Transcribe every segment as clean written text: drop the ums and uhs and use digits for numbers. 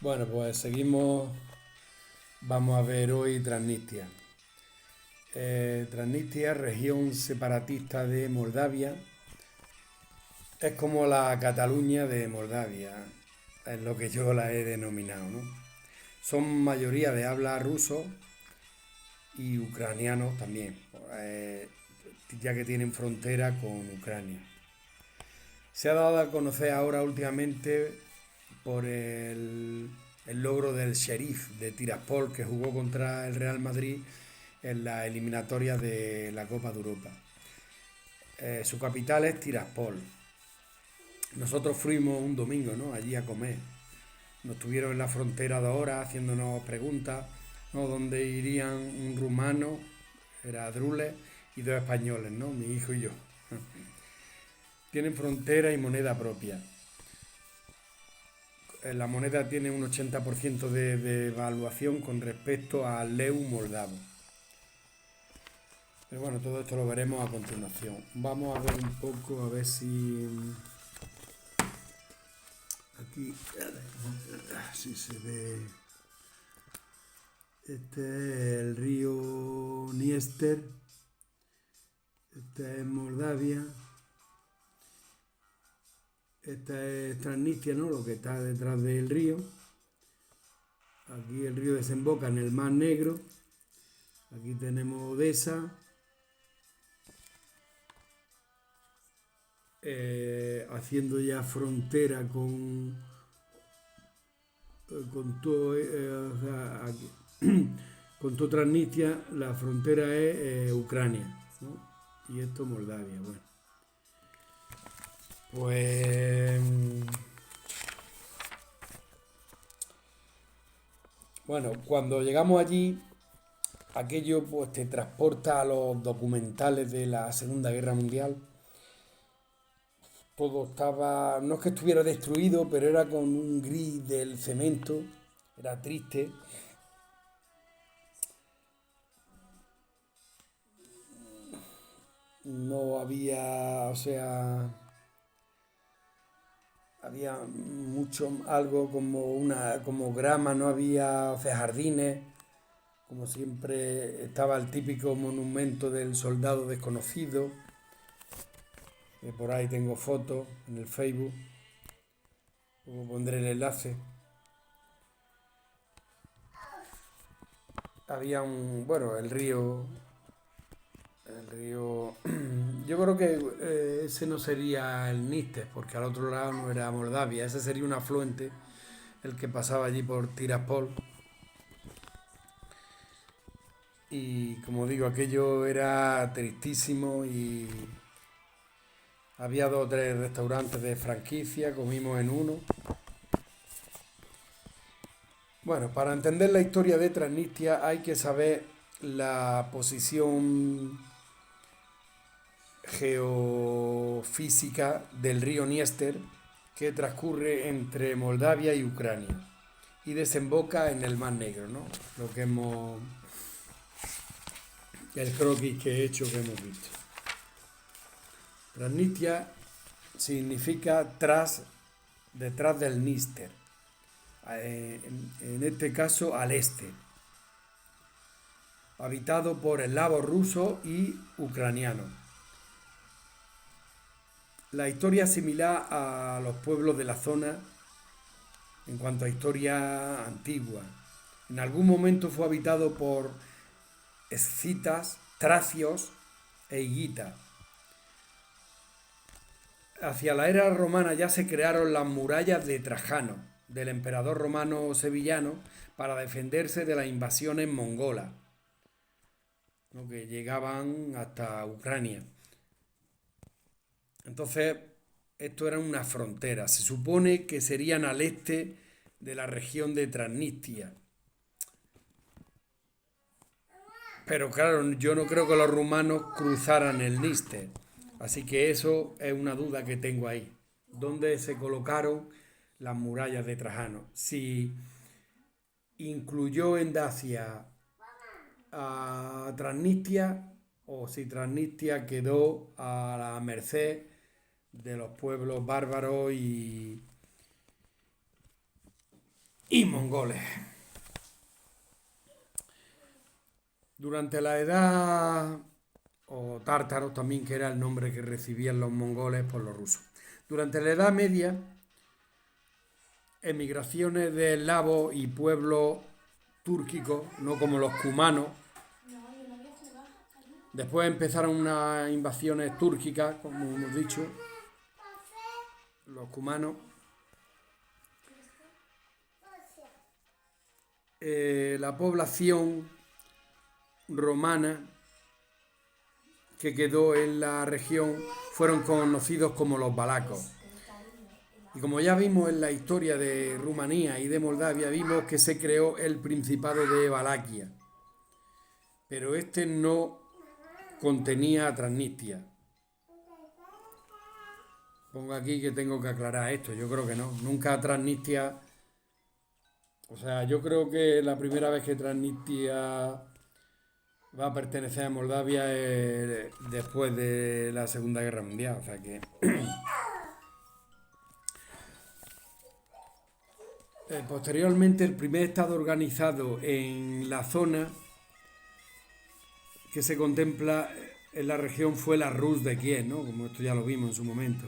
Bueno, pues seguimos. Vamos a ver hoy Transnistria. Transnistria, región separatista de Moldavia, es como la Cataluña de Moldavia, es lo que yo la he denominado, ¿no? Son mayoría de habla ruso y ucranianos también, eh, ya que tienen frontera con Ucrania. Se ha dado a conocer ahora últimamente por el logro del Sheriff de Tiraspol que jugó contra el Real Madrid en la eliminatoria de la Copa de Europa. Su capital es Tiraspol. Nosotros fuimos un domingo, ¿no? Allí a comer. Nos tuvieron en la frontera 2 horas haciéndonos preguntas, ¿no? ¿Dónde irían un rumano, era Drules, y dos españoles, ¿no? Mi hijo y yo. Tienen frontera y moneda propia. La moneda tiene un 80% de evaluación con respecto al leu moldavo. Pero bueno, todo esto lo veremos a continuación. Vamos a ver un poco, a ver si aquí, si se ve. Este es el río Niester, este es Moldavia, esta es Transnistria, ¿no? Lo que está detrás del río. Aquí el río desemboca en el Mar Negro. Aquí tenemos Odessa, haciendo ya frontera con todo, o sea, aquí, con toda Transnistria, la frontera es Ucrania, ¿no? Y esto Moldavia, bueno. Pues bueno, cuando llegamos allí, aquello pues te transporta a los documentales de la Segunda Guerra Mundial. Todo estaba, no es que estuviera destruido, pero era con un gris del cemento, era triste. No había, o sea, había mucho, algo como grama, no había, o sea, jardines, como siempre estaba el típico monumento del soldado desconocido, que por ahí tengo fotos en el Facebook, luego pondré el enlace. Había bueno, el río, yo creo que ese no sería el Níster, porque al otro lado no era Moldavia, ese sería un afluente, el que pasaba allí por Tiraspol. Y como digo, aquello era tristísimo y había 2 o 3 restaurantes de franquicia, comimos en uno. Bueno, para entender la historia de Transnistria hay que saber la posición geofísica del río Níester que transcurre entre Moldavia y Ucrania y desemboca en el Mar Negro, ¿no? Lo que el croquis que he hecho que hemos visto. Transnistria significa detrás del Níster, en este caso al este, habitado por eslavos rusos y ucranianos. La historia es similar a los pueblos de la zona en cuanto a historia antigua. En algún momento fue habitado por escitas, tracios e higuitas. Hacia la era romana ya se crearon las murallas de Trajano, del emperador romano sevillano, para defenderse de las invasiones mongolas, ¿no? Que llegaban hasta Ucrania. Entonces, esto era una frontera. Se supone que serían al este de la región de Transnistria. Pero claro, yo no creo que los rumanos cruzaran el Níster. Así que eso es una duda que tengo ahí. ¿Dónde se colocaron las murallas de Trajano? Si incluyó en Dacia a Transnistria o si Transnistria quedó a la merced de los pueblos bárbaros y mongoles. Durante la edad, o tártaros también, que era el nombre que recibían los mongoles por los rusos. Durante la Edad Media, emigraciones de eslavos y pueblos túrquicos, no como los cumanos. Después empezaron unas invasiones túrquicas, como hemos dicho, los cumanos. La población romana que quedó en la región fueron conocidos como los valacos. Y como ya vimos en la historia de Rumanía y de Moldavia, vimos que se creó el Principado de Valaquia. Pero este no contenía a Transnistria. Pongo aquí que tengo que aclarar esto, yo creo que no. Nunca Transnistria... O sea, yo creo que la primera vez que Transnistria va a pertenecer a Moldavia es después de la Segunda Guerra Mundial. O sea que... Posteriormente, el primer estado organizado en la zona que se contempla en la región fue la Rus de Kiev, ¿no? Como esto ya lo vimos en su momento.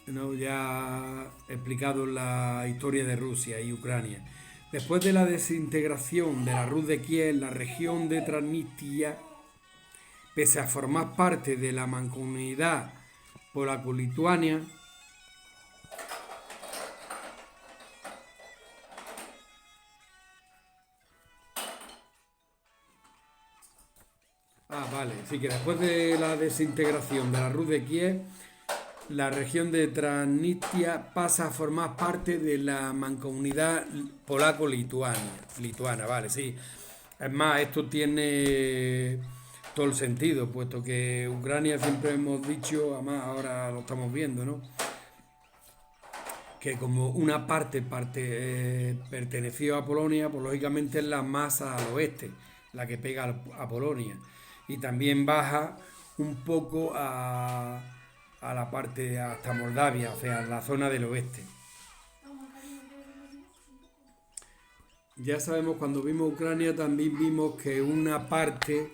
¿No? Ya explicado la historia de Rusia y Ucrania. Después de la desintegración de la Rus de Kiev, la región de Transnistria, pese a formar parte de la mancomunidad polaco-lituania, sí que después de la desintegración de la Rus de Kiev, la región de Transnistria pasa a formar parte de la mancomunidad polaco-lituana, vale, sí. Es más, esto tiene todo el sentido, puesto que Ucrania siempre hemos dicho, además ahora lo estamos viendo, ¿no? Que como una parte perteneció a Polonia, pues lógicamente es la más al oeste, la que pega a Polonia. Y también baja un poco a la parte hasta Moldavia, o sea, la zona del oeste. Ya sabemos, cuando vimos Ucrania también vimos que una parte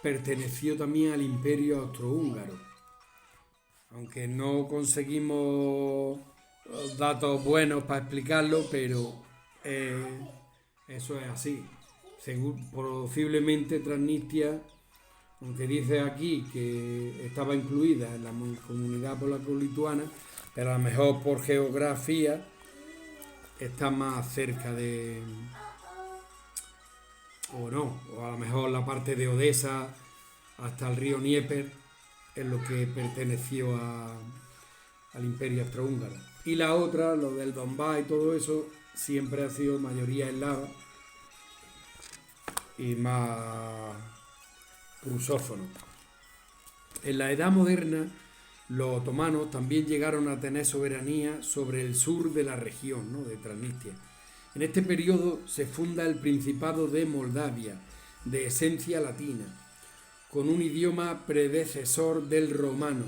perteneció también al Imperio Austrohúngaro. Aunque no conseguimos datos buenos para explicarlo, pero eso es así. Posiblemente Transnistria, aunque dice aquí que estaba incluida en la comunidad polaco-lituana, pero a lo mejor por geografía está más cerca de... o no, o a lo mejor la parte de Odessa hasta el río Dnieper es lo que perteneció al Imperio Austrohúngaro. Y la otra, lo del Donbass y todo eso, siempre ha sido mayoría eslava y más rusófono. En la Edad Moderna, los otomanos también llegaron a tener soberanía sobre el sur de la región, ¿no?, de Transnistria. En este periodo se funda el Principado de Moldavia, de esencia latina, con un idioma predecesor del romano,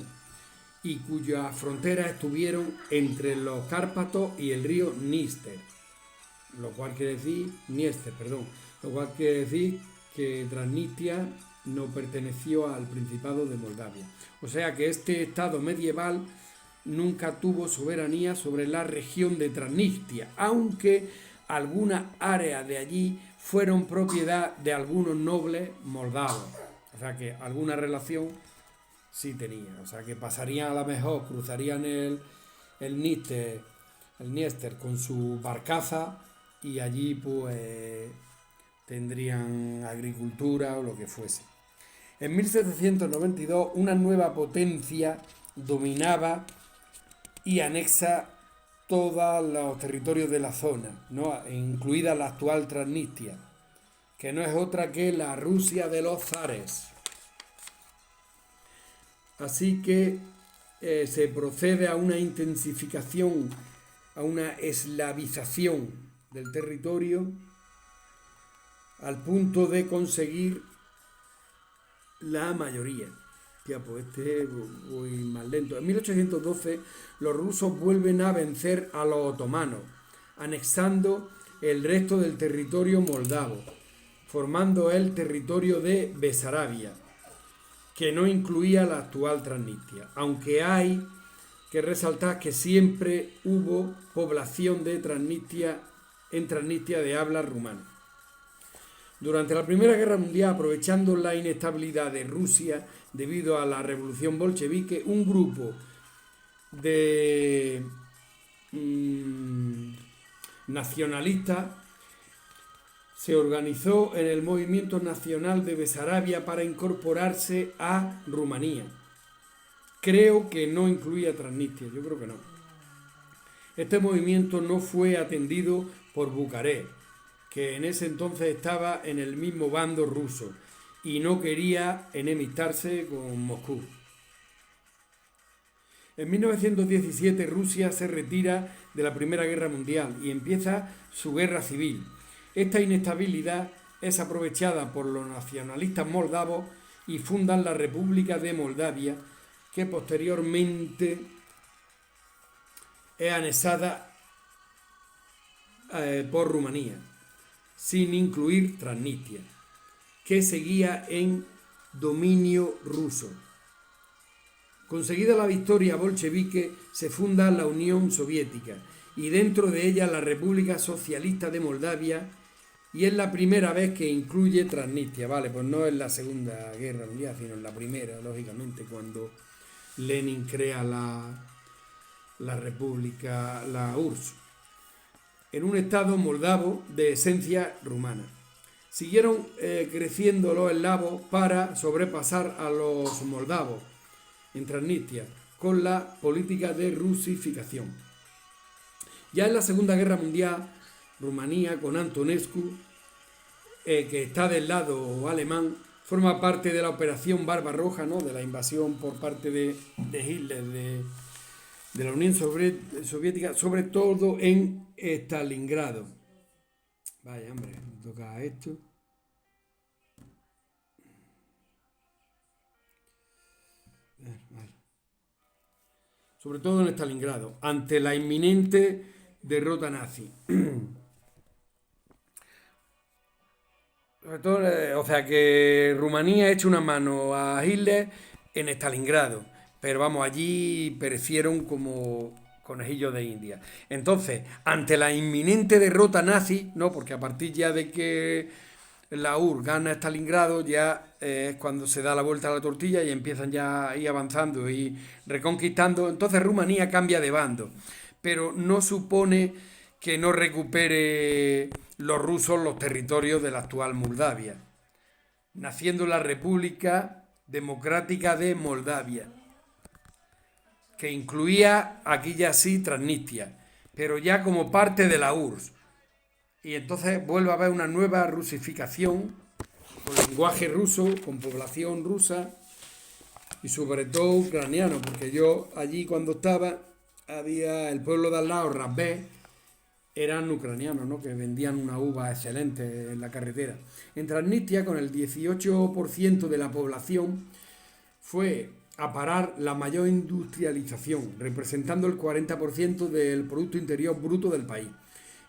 y cuyas fronteras estuvieron entre los Cárpatos y el río Dniester, lo cual quiere decir que Transnistria no perteneció al Principado de Moldavia. O sea que este estado medieval nunca tuvo soberanía sobre la región de Transnistria, aunque algunas áreas de allí fueron propiedad de algunos nobles moldavos. O sea que alguna relación sí tenía. O sea que pasarían, a lo mejor, cruzarían el Dniester con su barcaza y allí pues tendrían agricultura o lo que fuese. En 1792 una nueva potencia dominaba y anexa todos los territorios de la zona, ¿no?, incluida la actual Transnistria, que no es otra que la Rusia de los zares. Así que se procede a una intensificación, a una eslavización del territorio, al punto de conseguir la mayoría. Tía, pues voy más lento. En 1812 los rusos vuelven a vencer a los otomanos, anexando el resto del territorio moldavo, formando el territorio de Besarabia, que no incluía la actual Transnistria, aunque hay que resaltar que siempre hubo población de Transnistria en Transnistria de habla rumana. Durante la Primera Guerra Mundial, aprovechando la inestabilidad de Rusia debido a la revolución bolchevique, un grupo de nacionalistas se organizó en el Movimiento Nacional de Besarabia para incorporarse a Rumanía. Creo que no incluía Transnistria, yo creo que no. Este movimiento no fue atendido por Bucarest, que en ese entonces estaba en el mismo bando ruso y no quería enemistarse con Moscú. En 1917 Rusia se retira de la Primera Guerra Mundial y empieza su guerra civil. Esta inestabilidad es aprovechada por los nacionalistas moldavos y fundan la República de Moldavia, que posteriormente es anexada por Rumanía, sin incluir Transnistria, que seguía en dominio ruso. Conseguida la victoria bolchevique, se funda la Unión Soviética y dentro de ella la República Socialista de Moldavia, y es la primera vez que incluye Transnistria, ¿vale? Pues no es la Segunda Guerra Mundial, sino en la primera, lógicamente, cuando Lenin crea la República, la URSS, en un estado moldavo de esencia rumana. Siguieron creciendo los eslavos para sobrepasar a los moldavos en Transnistria con la política de rusificación. Ya en la Segunda Guerra Mundial, Rumanía con Antonescu, que está del lado alemán, forma parte de la Operación Barbarroja, ¿no? De la invasión por parte de Hitler de la Unión Soviética, sobre todo en Stalingrado. Vaya, hombre, me toca esto. Vale. Sobre todo en Stalingrado, ante la inminente derrota nazi. Sobre todo, o sea que Rumanía echa una mano a Hitler en Stalingrado, pero vamos, allí perecieron como conejillos de India. Entonces, ante la inminente derrota nazi, no, porque a partir ya de que la URSS gana Stalingrado, ya es cuando se da la vuelta a la tortilla y empiezan ya a ir avanzando y reconquistando. Entonces Rumanía cambia de bando, pero no supone que no recupere los rusos los territorios de la actual Moldavia, naciendo la República Democrática de Moldavia, que incluía aquí ya sí Transnistria, pero ya como parte de la URSS. Y entonces vuelve a haber una nueva rusificación, con lenguaje ruso, con población rusa y sobre todo ucraniano, porque yo allí cuando estaba, había el pueblo de al lado, Razbé, eran ucranianos, ¿no? Que vendían una uva excelente en la carretera. En Transnistria, con el 18% de la población, fue a parar la mayor industrialización, representando el 40% del Producto Interior Bruto del país.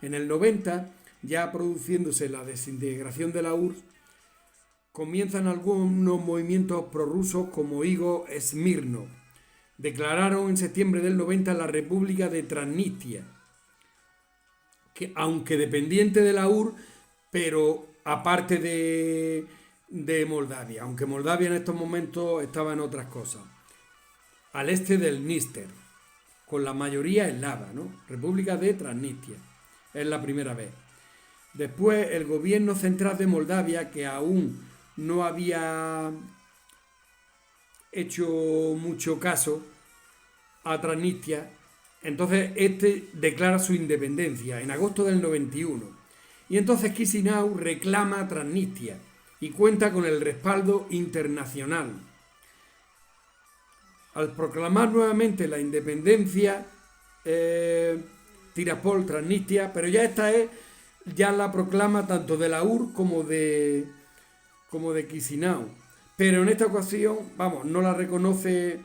En el 90, ya produciéndose la desintegración de la URSS, comienzan algunos movimientos prorrusos como Igor Smirnov. Declararon en septiembre del 90 la República de Transnistria, que aunque dependiente de la URSS, pero aparte de Moldavia, aunque Moldavia en estos momentos estaba en otras cosas, al este del Dniester, con la mayoría eslava, ¿no? República de Transnistria, es la primera vez. Después el gobierno central de Moldavia, que aún no había hecho mucho caso a Transnistria, entonces este declara su independencia en agosto del 91. Y entonces Chisinau reclama Transnistria y cuenta con el respaldo internacional. Al proclamar nuevamente la independencia, Tiraspol, Transnistria, pero ya esta es ya la proclama tanto de la URSS como de Chisinau. Pero en esta ocasión, vamos, no la reconoce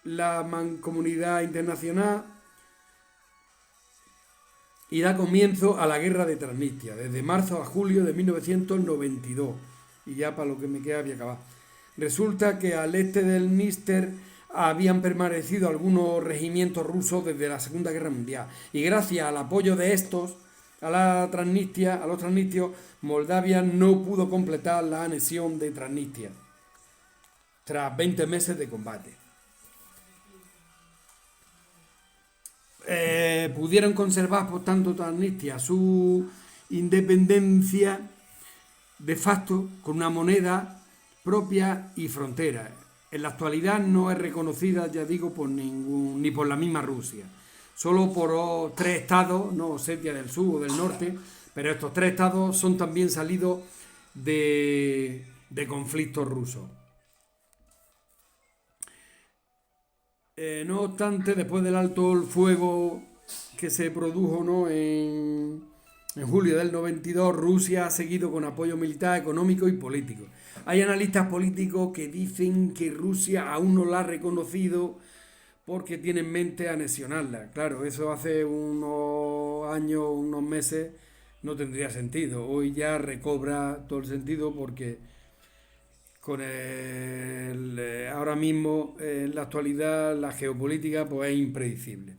la comunidad internacional y da comienzo a la guerra de Transnistria, desde marzo a julio de 1992. Y ya para lo que me queda había acabado. Resulta que al este del Níster habían permanecido algunos regimientos rusos desde la Segunda Guerra Mundial. Y gracias al apoyo de estos, a los transnistrios, Moldavia no pudo completar la anexión de Transnistria tras 20 meses de combate. Pudieron conservar, por tanto, Transnistria su independencia de facto con una moneda propia y frontera. En la actualidad no es reconocida, ya digo, por ningún, ni por la misma Rusia. Solo por tres estados, no Osetia del Sur o del Norte, pero estos tres estados son también salidos de conflictos rusos. No obstante, después del alto el fuego que se produjo, ¿no?, en julio del 92, Rusia ha seguido con apoyo militar, económico y político. Hay analistas políticos que dicen que Rusia aún no la ha reconocido porque tiene en mente anexionarla. Claro, eso hace unos años, unos meses, no tendría sentido. Hoy ya recobra todo el sentido porque ahora mismo, en la actualidad, la geopolítica pues es impredecible.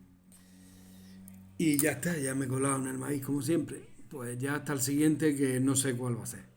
Y ya está, ya me he colado en el maíz como siempre. Pues ya hasta el siguiente que no sé cuál va a ser.